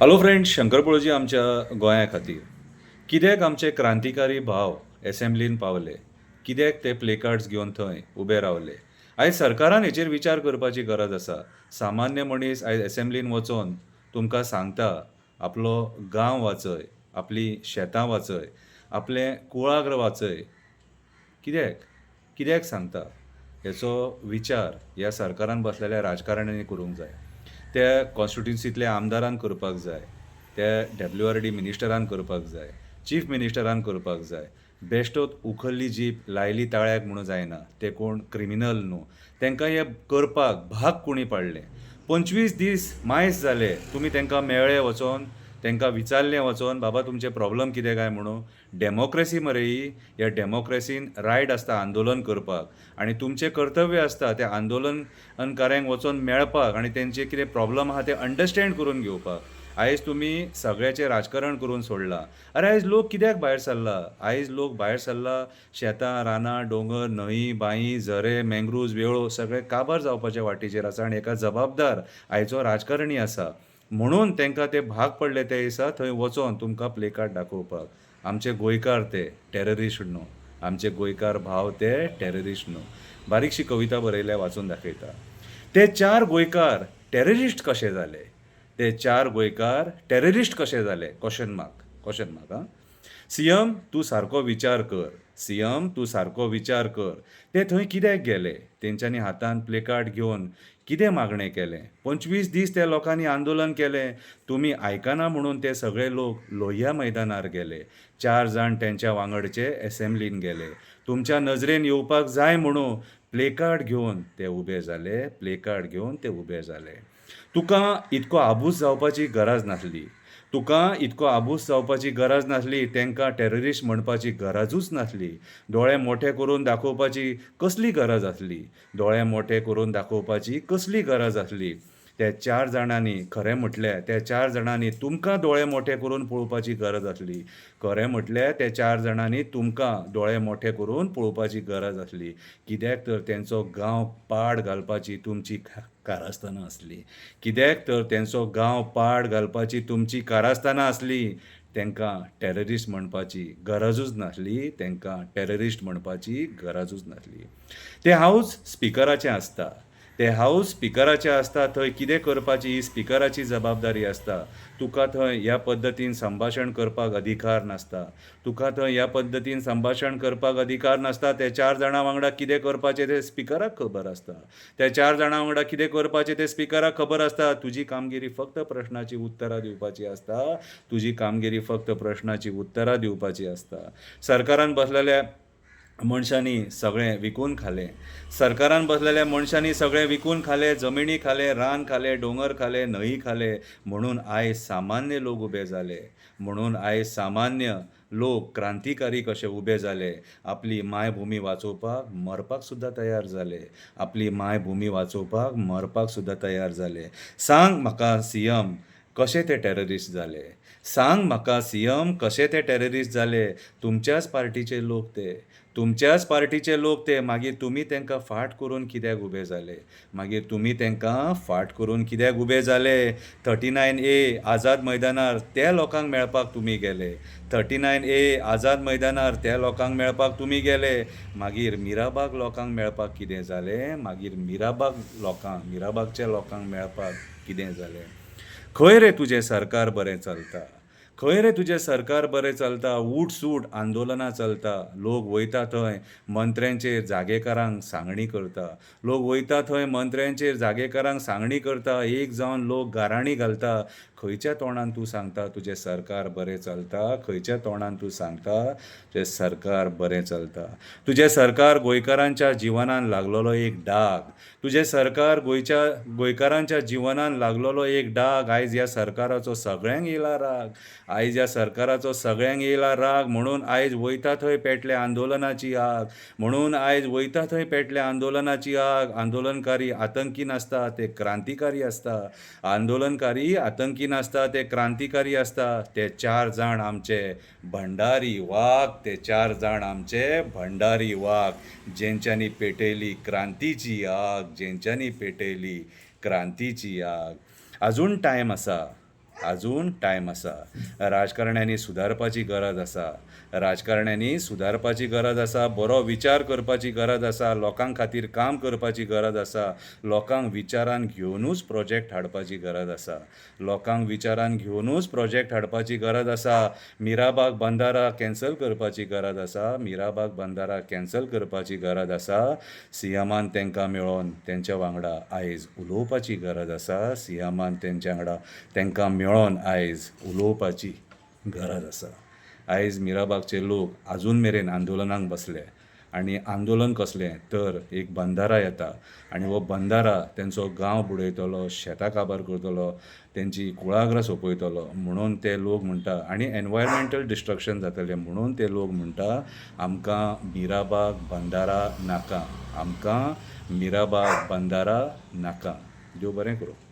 Hello friends, Shankar पळोवची आमच्या गोंया खातीर कित्याक आमचे क्रांतिकारी भाव एसेंब्लीन पावले, कित्याक ते प्ले कार्ड्स घेवन थंय उबे रावले. आयज सरकारान हेचेर विचार करपाची गरज आसा. सामान्य मनीस आयज एसेंब्लीन वचोन तुमकां सांगता आपलो गांव वाचय, आपलीं शेतां वाचय, आपलें कुळागर वाचय. कित्याक? कित्याक सांगता? हेचो विचार ह्या सरकारान बसलेल्या राजकारण्यांनी करूंक जाय. त्या कॉन्स्टिट्युन्सींतल्या आमदारान करपाक जाय. त्या डब्ल्यूआरडी मिनिस्टरान करपाक जाय. चीफ मिनिस्टरान करपाक जाय. बेश्टोच उखल्ली जीप लायली ताळ्याक म्हणून जायना. ते कोण क्रिमिनल न्हू. तांकां हें करपाक भाग कोणी पाडलें. 25 दीस मायज जाले. तुमी तांकां मेळ्ळे वचोन, तांकां विचारलें वचोन, बाबा तुमचे प्रॉब्लम कितें काय म्हणून. डेमोक्रेसी मरे ही. ह्या डेमोक्रेसीन रायट आसता आंदोलन करपाक आनी तुमचें कर्तव्य आसता त्या आंदोलनकाऱ्यांक वचोन मेळपाक आनी तेंचे कितें प्रॉब्लम आहा ते अंडरस्टँड करून घेवपाक. आयज तुमी सगळ्याचें राजकारण करून सोडलां. अरे आयज लोक कित्याक भायर सरला? आयज लोक भायर सरला शेतां, रानां, दोंगर, न्हंय, बांय, झरे, मँग्रुव्ज, वेळो सगळे काबार जावपाच्या वाटेचेर आसा आनी हेका जबाबदार आयचो राजकारणी आसा. म्हणून तांकां ते भाग पडले ते दिसा थंय वचोन तुमकां प्ले कार्ड दाखोवपाक. आमचे गोंयकार ते टेररिस्ट न्हू. आमचे गोंयकार भाव ते टेररिस्ट न्हू. बारीकशी कविता बरयल्या वाचून दाखयता. ते 4 गोंयकार टेररिस्ट कशे जाले? ते 4 गोंयकार टेररिस्ट कशे जाले? क्वेश्चन मार्क आं. सीएम तूं सारको विचार कर. सीएम तूं सारको विचार कर. ते थंय कित्याक गेले? तेंच्यांनी हातांत प्ले कार्ड घेवन कितें मागणें केलें? 25 दीस त्या लोकांनी आंदोलन केलें. तुमी आयकना म्हणून ते सगळे लोक लोहिया मैदानार गेले. 4 जाण तेंच्या वांगडचे एसेंब्लीन गेले. तुमच्या नजरेन येवपाक जाय म्हणून प्ले कार्ड घेवन ते उबे जाले. प्ले कार्ड घेवन ते उबे जाले. तुका इतको आबूज जावपाची गरज नासली. तुका इतको आबूज जावपाची गरज नासली. तांकां टेररिस्ट म्हणपाची गरजूच नासली. दोळे मोठे करून दाखोवपाची कसली गरज आसली? दोळे मोठे करून दाखोवपाची कसली गरज आसली? त्या 4 जाणांनी खरें म्हटल्यार त्या 4 जाणांनी तुमकां दोळे मोठे करून पळोवपाची गरज आसली. खरें म्हटल्यार त्या 4 जाणांनी तुमकां दोळे मोठे करून पळोवपाची गरज आसली. कित्याक तर तेंचो गांव पाड घालपाची तुमची कारस्थानां आसली. कित्याक तर तेंचो गांव पाड घालपाची तुमची कारस्थानां आसली. तांकां टेररिस्ट म्हणपाची गरजूच नासली. तांकां टेररिस्ट म्हणपाची गरजूच नासली. ते हाऊस स्पिकराचें आसता. ते हाऊस स्पिकराचें आसता. थंय कितें करपाची ही स्पिकराची जबाबदारी आसता. तुका थंय ह्या पद्दतीन संभाशण करपाक अधिकार नासता. तुका थंय ह्या पद्दतीन संभाशण करपाक अधिकार नासता. ते 4 जाणां वांगडा कितें करपाचें तें स्पिकराक खबर आसता. त्या 4 जाणां वांगडा कितें करपाचें तें स्पिकराक खबर आसता. तुजी कामगिरी फक्त प्रश्नाची उतरां दिवपाची आसता. तुजी कामगिरी फक्त प्रश्नाची उतरां दिवपाची आसता. सरकारान बसलेल्या मनशांनी सगळें विकून खालें. सरकारान बसलेल्या मनशांनी सगळें विकून खालें. जमिनी खाले, रान खालें, दोंगर खाले, न्हंय खाले. म्हणून आयज सामान्य लोक उबे जाले. म्हणून आयज सामान्य लोक क्रांतिकारी कशे उबे जाले. आपली मायभुमी वाचोवपाक मरपाक सुद्दां तयार जाले. आपली मायभुमी वाचोवपाक मरपाक सुद्दां तयार जाले. सांग म्हाका सीएम कशे ते टेररिस्ट जाले? सांग म्हाका सीएम कशे ते टेररिस्ट जाले? तुमच्याच पार्टीचे लोक ते. तुमच्याच पार्टीचे लोक ते. मागीर तुमी तांकां फाट करून कित्याक उबे जाले? मागीर तुमी तांकां फाट करून कित्याक उबे जाले? 39A आझाद मैदानार त्या लोकांक मेळपाक तुमी गेले. 39A आझाद मैदानार त्या लोकांक मेळपाक तुमी गेले. मागीर मिराबाग लोकांक मेळपाक कितें जालें? मागीर मिराबागच्या लोकांक मेळपाक कितें जालें? खंय रे तुजें सरकार बरें चलता? खंय रे तुजें सरकार बरें चलता? उठ-सूट आंदोलनां चलता. लोक वयता थंय मंत्र्यांचेर, जागेकारांक सांगणी करता. लोक वयता थंय मंत्र्यांचेर, जागेकारांक सांगणी करता. एक जावन लोक गाराणी घालता. खंयच्या तोंडान तूं सांगता तुजें सरकार बरें चलता? खंयच्या तोंडान तूं सांगता तुजें सरकार बरें चलता? तुजें सरकार गोंयकारांच्या जिवनान लागलेलो एक डाग. तुजें सरकार गोंयकारांच्या जिवनान लागलेलो एक डाग. आयज ह्या सरकाराचो सगळ्यांक येयला राग. आयज ह्या सरकाराचो सगळ्यांक येयला राग. म्हणून आयज वयता थंय पेटल्या आंदोलनाची आग. म्हणून आयज वयता थंय पेटल्या आंदोलनाची आग. आंदोलनकारी आतंकी नासता, ते क्रांतिकारी आसता. आंदोलनकारी आतंकी नासता, ते क्रांतिकारी आसता. ते 4 जाण आमचे भंडारी वाग. ते 4 जाण आमचे भंडारी वाग. जेंच्यांनी पेटयली क्रांतीची आग. जेंच्यांनी पेटयली क्रांतीची आग. आजून टायम आसा. अजून टायम आसा. राजकारण्यांनी सुदारपाची गरज आसा. राजकारण्यांनी सुदारपाची गरज आसा. बरो विचार करपाची गरज आसा. लोकां खातीर काम करपाची गरज आसा. लोकांक विचारान घेवनूच प्रोजेक्ट हाडपाची गरज आसा. लोकांक विचारान घेवनूच प्रोजेक्ट हाडपाची गरज आसा. मिराबाग बंदारा कॅन्सल करपाची गरज आसा. मिराबाग बंदारा कॅन्सल करपाची गरज आसा. सीएमान तांकां मेळोन तेंच्या वांगडा आयज उलोवपाची गरज आसा. सीएमान तेंच्या वांगडा तांकां मेळोन आयज उलोवपाची गरज आसा. आयज मिराबागचे लोक आजून मेरेन आंदोलनाक बसले आनी आंदोलन कसलें तर एक बंदारा येता आनी हो बंदारा तेंचो गांव बुडयतलो, शेतां काबार करतलो, तेंची कुळागरां सोंपयतलो म्हणून ते लोक म्हणटा आनी एनवायरमेंटल डिस्ट्रक्शन जातलें म्हणून ते लोक म्हणटा आमकां मिराबाग बंदारा नाका. आमकां मिराबाग बंदारा नाका. देव बरें करूं.